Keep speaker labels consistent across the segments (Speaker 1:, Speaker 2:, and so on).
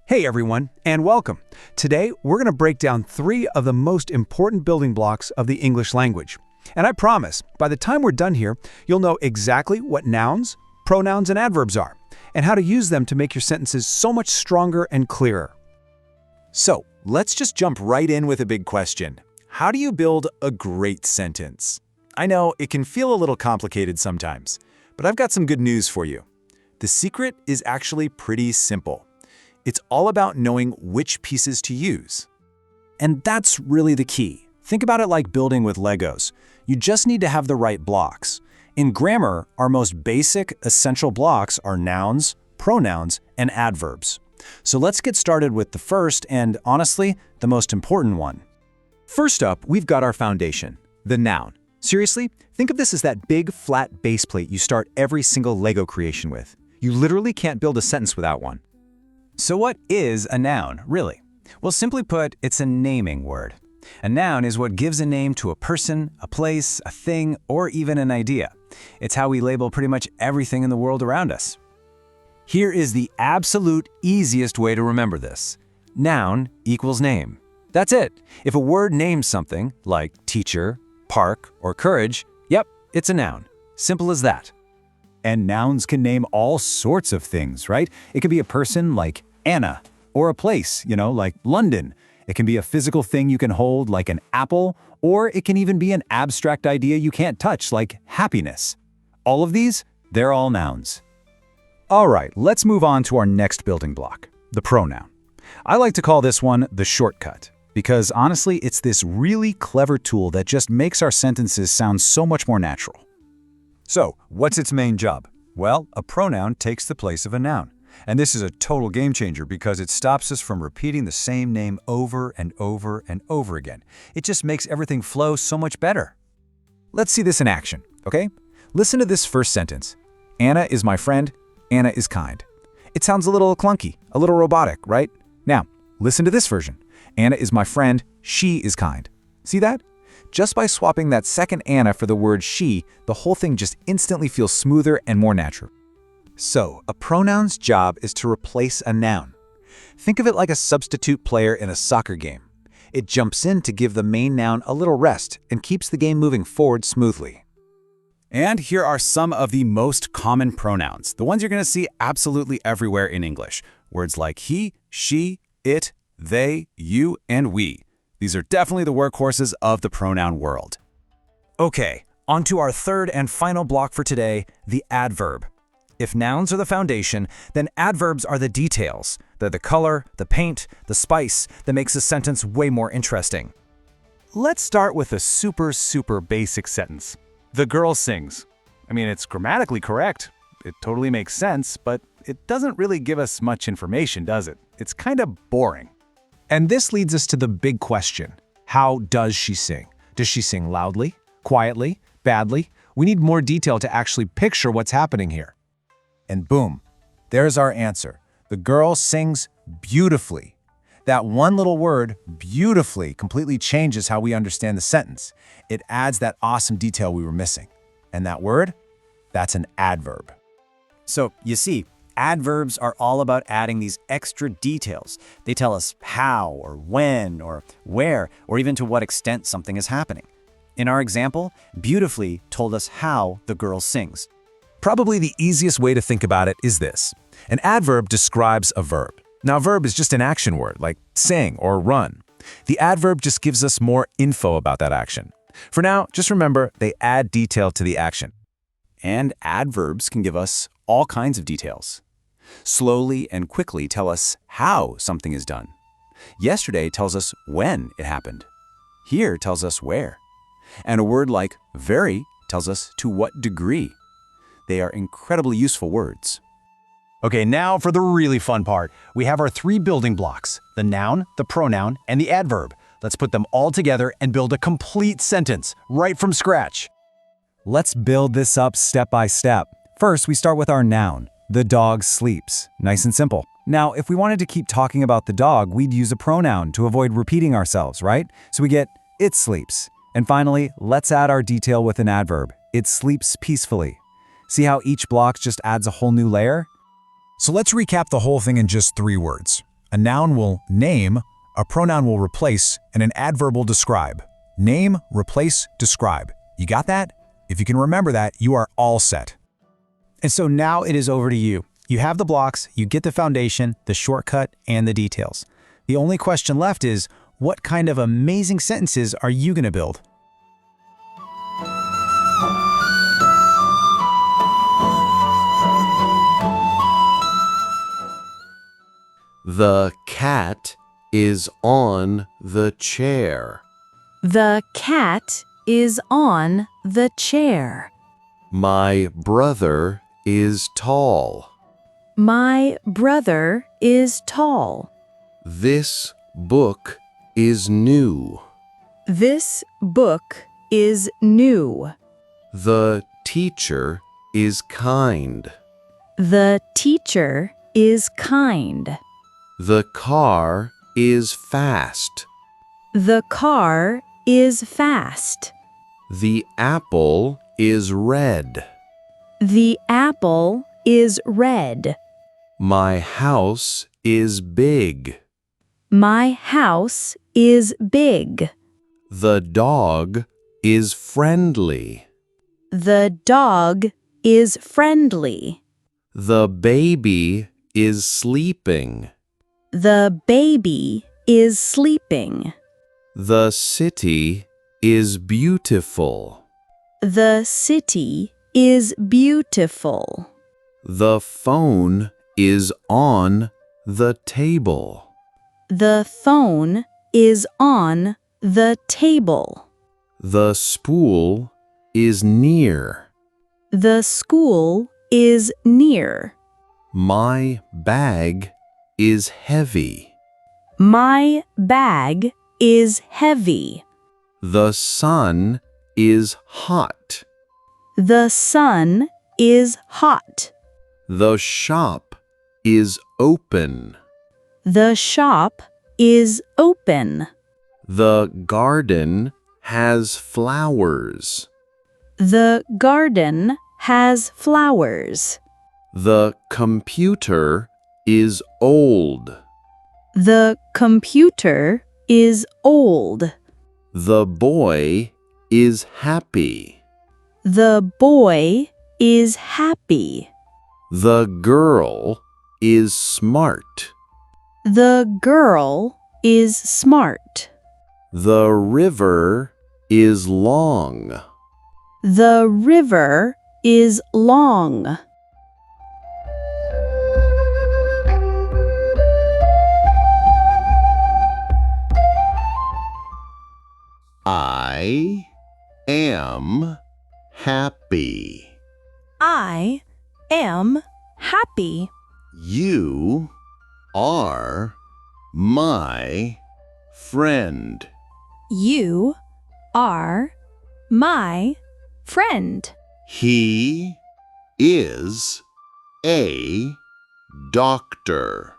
Speaker 1: Hey everyone, and welcome. Today, we're going to break down 3 of the most important building blocks of the English language. And I promise, by the time we're done here, you'll know exactly what nouns, pronouns, and adverbs are, and how to use them to make your sentences so much stronger and clearer.
Speaker 2: So, let's just jump right in with a big question. How do you build a great sentence? I know it can feel a little complicated sometimes, but I've got some good news for you. The secret is actually pretty simple. It's all about knowing which pieces to use.
Speaker 3: And that's really the key. Think about it like building with Legos. You just need to have the right blocks. In grammar, our most basic, essential blocks are nouns, pronouns, and adverbs. So let's get started with the first and, honestly, the most important one.
Speaker 2: First up, we've got our foundation, the noun. Seriously, think of this as that big, flat base plate you start every single Lego creation with. You literally can't build a sentence without one.
Speaker 3: So what is a noun, really? Well, simply put, it's a naming word. A noun is what gives a name to a person, a place, a thing, or even an idea. It's how we label pretty much everything in the world around us. Here is the absolute easiest way to remember this. Noun equals name. That's it. If a word names something, like teacher, park, or courage, yep, it's a noun. Simple as that.
Speaker 4: And nouns can name all sorts of things, right? It could be a person like Anna, or a place, like London. It can be a physical thing you can hold like an apple, or it can even be an abstract idea you can't touch like happiness. All of these, they're all nouns.
Speaker 1: All right, let's move on to our next building block, the pronoun. I like to call this one the shortcut, because honestly, it's this really clever tool that just makes our sentences sound so much more natural.
Speaker 5: So, what's its main job? Well, a pronoun takes the place of a noun. And this is a total game changer because it stops us from repeating the same name over and over and over again. It just makes everything flow so much better.
Speaker 1: Let's see this in action, okay? Listen to this first sentence. Anna is my friend, Anna is kind. It sounds a little clunky, a little robotic, right? Now, listen to this version. Anna is my friend, she is kind. See that? Just by swapping that second Anna for the word she, the whole thing just instantly feels smoother and more natural.
Speaker 2: So, a pronoun's job is to replace a noun. Think of it like a substitute player in a soccer game. It jumps in to give the main noun a little rest and keeps the game moving forward smoothly.
Speaker 3: And here are some of the most common pronouns, the ones you're going to see absolutely everywhere in English. Words like he, she, it, they, you, and we. These are definitely the workhorses of the pronoun world. Okay, on to our third and final block for today, the adverb. If nouns are the foundation, then adverbs are the details. They're the color, the paint, the spice that makes a sentence way more interesting.
Speaker 1: Let's start with a super basic sentence. The girl sings. I mean, it's grammatically correct. It totally makes sense, but it doesn't really give us much information, does it? It's kind of boring. And this leads us to the big question. How does she sing? Does she sing loudly, quietly, badly? We need more detail to actually picture what's happening here.
Speaker 4: And boom, there's our answer. The girl sings beautifully. That one little word, beautifully, completely changes how we understand the sentence. It adds that awesome detail we were missing. And that word? That's an adverb.
Speaker 6: So, you see, adverbs are all about adding these extra details. They tell us how or when or where or even to what extent something is happening. In our example, beautifully told us how the girl sings.
Speaker 2: Probably the easiest way to think about it is this. An adverb describes a verb. Now, a verb is just an action word, like sing or run. The adverb just gives us more info about that action. For now, just remember, they add detail to the action.
Speaker 3: And adverbs can give us all kinds of details. Slowly and quickly tell us how something is done. Yesterday tells us when it happened. Here tells us where. And a word like very tells us to what degree. They are incredibly useful words.
Speaker 4: Okay, now for the really fun part. We have our 3 building blocks, the noun, the pronoun, and the adverb. Let's put them all together and build a complete sentence right from scratch.
Speaker 1: Let's build this up step by step. First, we start with our noun. The dog sleeps. Nice and simple. Now, if we wanted to keep talking about the dog, we'd use a pronoun to avoid repeating ourselves, right? So we get, it sleeps. And finally, let's add our detail with an adverb. It sleeps peacefully. See how each block just adds a whole new layer?
Speaker 7: So let's recap the whole thing in just 3 words.
Speaker 2: A noun will name, a pronoun will replace, and an adverb will describe. Name, replace, describe. You got that? If you can remember that, you are all set.
Speaker 6: And so now it is over to you. You have the blocks, you get the foundation, the shortcut, and the details. The only question left is, what kind of amazing sentences are you going to build?
Speaker 7: The cat is on the chair.
Speaker 8: The cat is on the chair.
Speaker 7: My brother is tall.
Speaker 8: My brother is tall.
Speaker 7: This book is new.
Speaker 8: This book is new.
Speaker 7: The teacher is kind.
Speaker 8: The teacher is kind.
Speaker 7: The car is fast.
Speaker 8: The car is fast.
Speaker 7: The apple is red.
Speaker 8: The apple is red.
Speaker 7: My house is big.
Speaker 8: My house is big.
Speaker 7: The dog is friendly.
Speaker 8: The dog is friendly.
Speaker 7: The baby is sleeping.
Speaker 8: The baby is sleeping.
Speaker 7: The city is beautiful.
Speaker 8: The city is beautiful.
Speaker 7: The phone is on the table.
Speaker 8: The phone is on the table.
Speaker 7: The spool is near.
Speaker 8: The school is near.
Speaker 7: My bag is heavy.
Speaker 8: My bag is heavy.
Speaker 7: The sun is hot.
Speaker 8: The sun is hot.
Speaker 7: The shop is open.
Speaker 8: The shop is open.
Speaker 7: The garden has flowers.
Speaker 8: The garden has flowers.
Speaker 7: The computer is old.
Speaker 8: The computer is old.
Speaker 7: The boy is happy.
Speaker 8: The boy is happy.
Speaker 7: The girl is smart.
Speaker 8: The girl is smart.
Speaker 7: The river is long.
Speaker 8: The river is long.
Speaker 7: I am happy.
Speaker 8: I am happy.
Speaker 7: You are my friend.
Speaker 8: You are my friend.
Speaker 7: He is a doctor.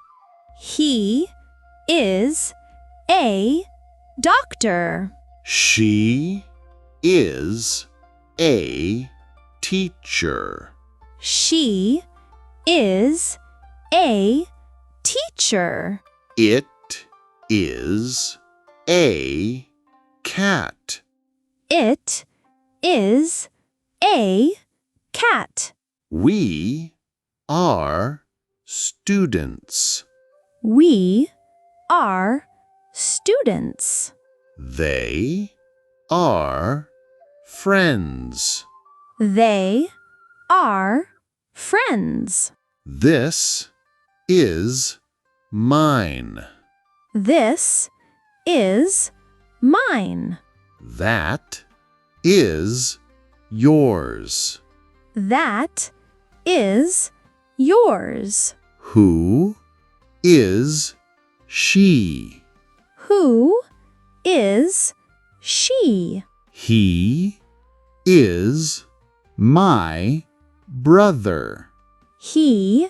Speaker 8: He is a doctor.
Speaker 7: She is a teacher.
Speaker 8: She is a teacher.
Speaker 7: It is a cat.
Speaker 8: It is a cat.
Speaker 7: We are students.
Speaker 8: We are students.
Speaker 7: They are friends.
Speaker 8: They are friends.
Speaker 7: This is mine.
Speaker 8: This is mine.
Speaker 7: That is yours.
Speaker 8: That is yours.
Speaker 7: Who is she?
Speaker 8: Who is she?
Speaker 7: He is my brother.
Speaker 8: He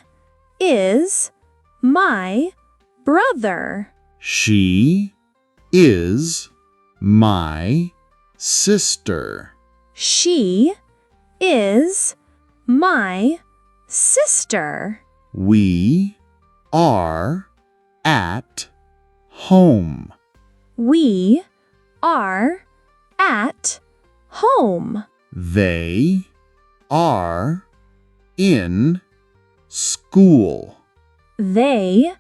Speaker 8: is my brother.
Speaker 7: She is my sister.
Speaker 8: She is my sister.
Speaker 7: We are at home.
Speaker 8: We are at home.
Speaker 7: They are in school.
Speaker 8: They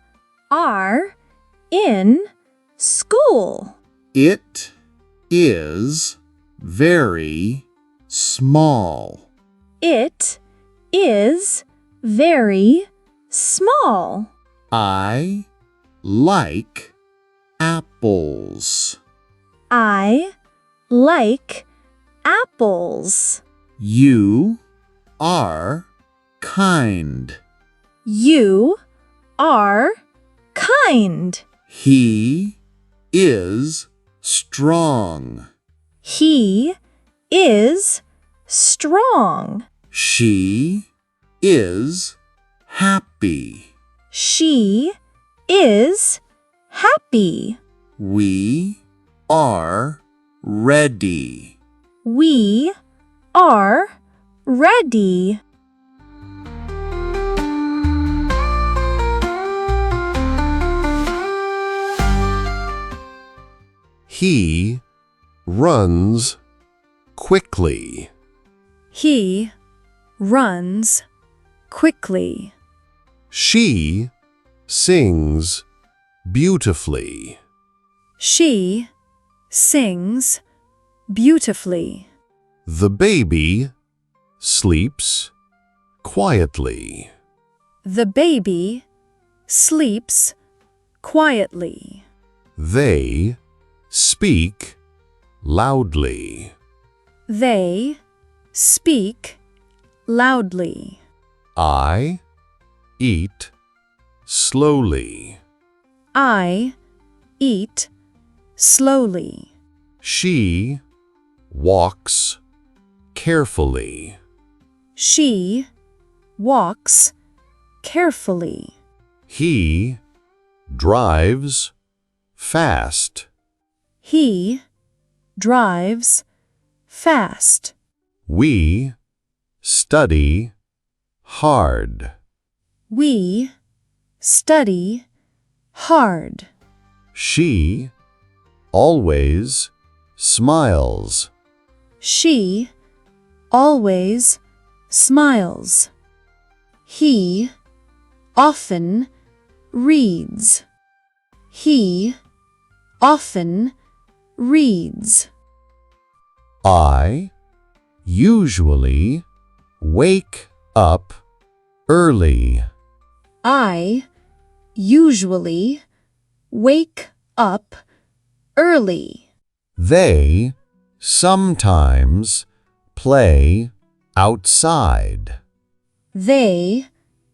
Speaker 8: are in school.
Speaker 7: It is very small.
Speaker 8: It is very small.
Speaker 7: I like apples.
Speaker 8: I like apples.
Speaker 7: You are kind.
Speaker 8: You are kind.
Speaker 7: He is strong.
Speaker 8: He is strong.
Speaker 7: She is happy.
Speaker 8: She is happy.
Speaker 7: We are ready.
Speaker 8: We are ready.
Speaker 9: He runs quickly.
Speaker 10: He runs quickly.
Speaker 9: She sings beautifully.
Speaker 10: She sings beautifully.
Speaker 9: The baby sleeps quietly.
Speaker 10: The baby sleeps quietly.
Speaker 9: They speak loudly.
Speaker 10: They speak loudly.
Speaker 9: I eat slowly.
Speaker 10: I eat slowly.
Speaker 9: She walks carefully.
Speaker 10: She walks carefully.
Speaker 9: He drives fast.
Speaker 10: He drives fast.
Speaker 9: We study hard.
Speaker 10: We study hard.
Speaker 9: She always smiles.
Speaker 10: She always smiles. He often reads. He often reads.
Speaker 9: I usually wake up early.
Speaker 10: I usually wake up early.
Speaker 9: They sometimes play outside.
Speaker 10: They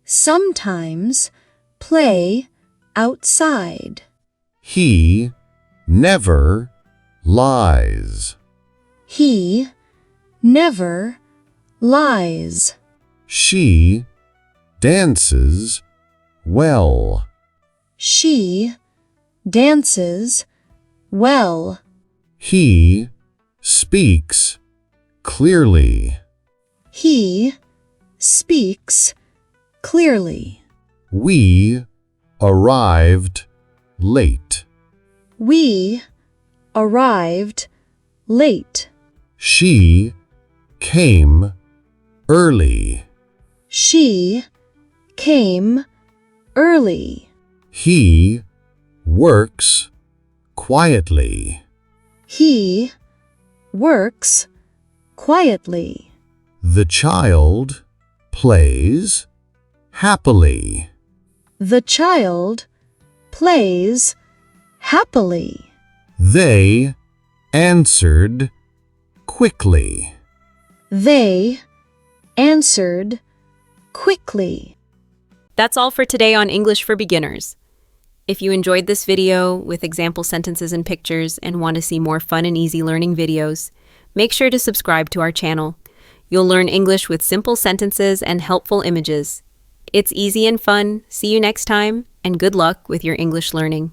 Speaker 10: sometimes play outside.
Speaker 9: He never lies.
Speaker 10: He never lies.
Speaker 9: She dances well.
Speaker 10: She dances well.
Speaker 9: He speaks clearly.
Speaker 10: He speaks clearly.
Speaker 9: We arrived late.
Speaker 10: We arrived late.
Speaker 9: She came early.
Speaker 10: She came early.
Speaker 9: He works quietly.
Speaker 10: He works quietly.
Speaker 9: The child plays happily.
Speaker 10: The child plays happily.
Speaker 9: They answered quickly.
Speaker 10: They answered quickly.
Speaker 11: That's all for today on English for Beginners. If you enjoyed this video with example sentences and pictures and want to see more fun and easy learning videos, make sure to subscribe to our channel. You'll learn English with simple sentences and helpful images. It's easy and fun. See you next time, and good luck with your English learning.